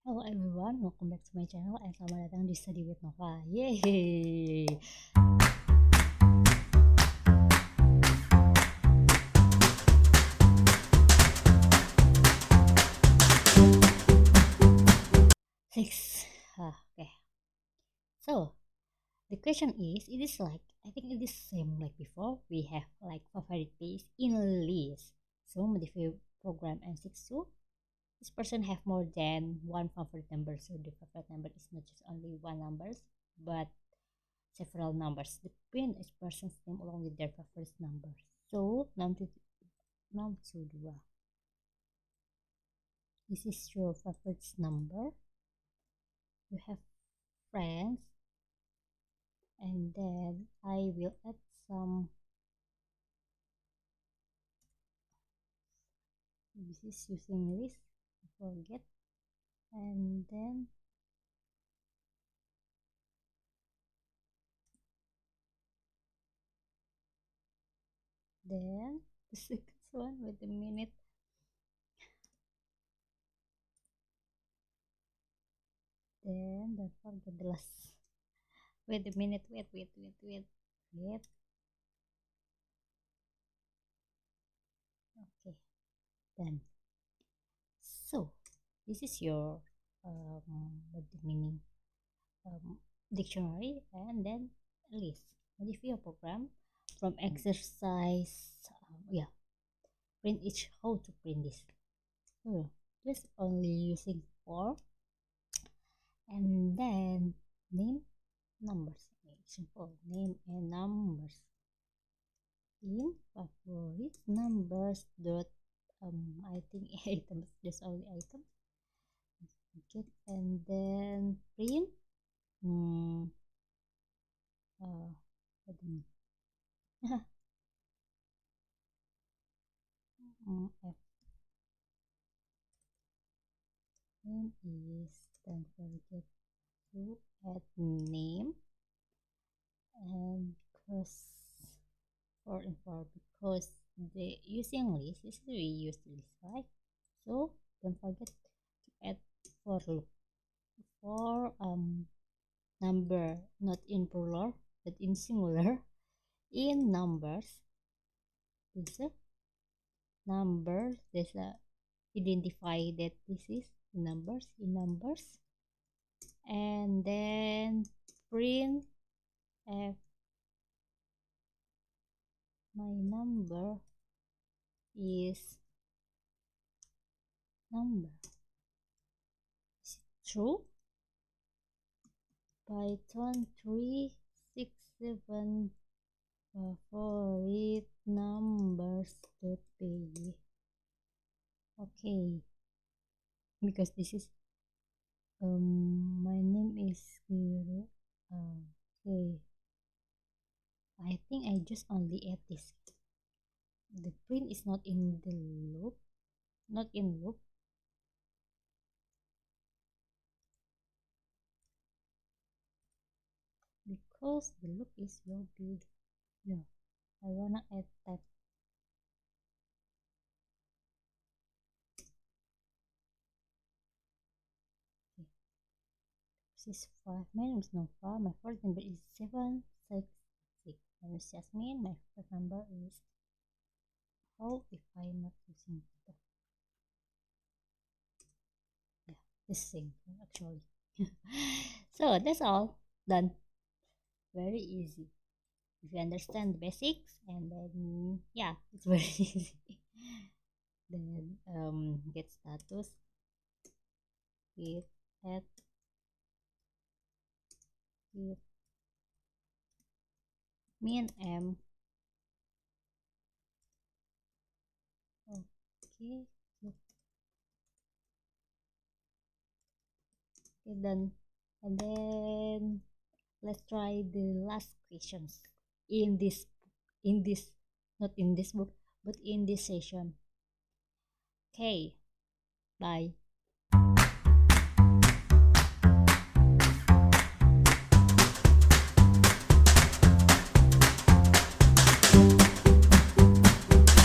Hello everyone, welcome back to my channel and selamat datang di Study with Nova. Yeay! Okay. So the question is, it is like, I think it is same like before. We have like favorite place in list. So modify program N62. This person have more than one favorite number. So the favorite number is not just only one numbers, but several numbers. The print each person's name along with their favorite number. So 622. This is your favorite number. You have friends, and then I will add some. This is using list. Forget, and then the second one. Wait a minute. Then don't forget the last. Wait a minute. Wait. Okay, done. So this is your what the meaning dictionary, and then list. Modify your program from exercise. Yeah, print each. How to print this? Just only using for, and then name numbers. Simple name and numbers in favorite numbers dot I think items. Just only items. Okay, and then print. What do you mean? F name is, don't forget to add name, and because because the using list is we use list, right? So don't forget to add for loop for number, not in plural but in singular. In numbers, this a number, there's a identify that this is numbers in numbers, and then print f my number is number. Is it true? Python 367 favorite numbers.py. Okay, because this is my name is here. Okay, I think I just only add this. The print is not in the loop, not in loop. Because the loop is your big. Yeah, I wanna add that. Okay. This is 5. My name is Nova. My first number is 766. My name is Jasmine. My first number is. How if I'm not using the. Yeah, the same actually. So that's all done. Very easy. If you understand the basics, and then yeah, it's very easy. Then get status, git add, git min m. Okay, done. And then let's try the last questions in this not in this book but in this session. Okay, bye.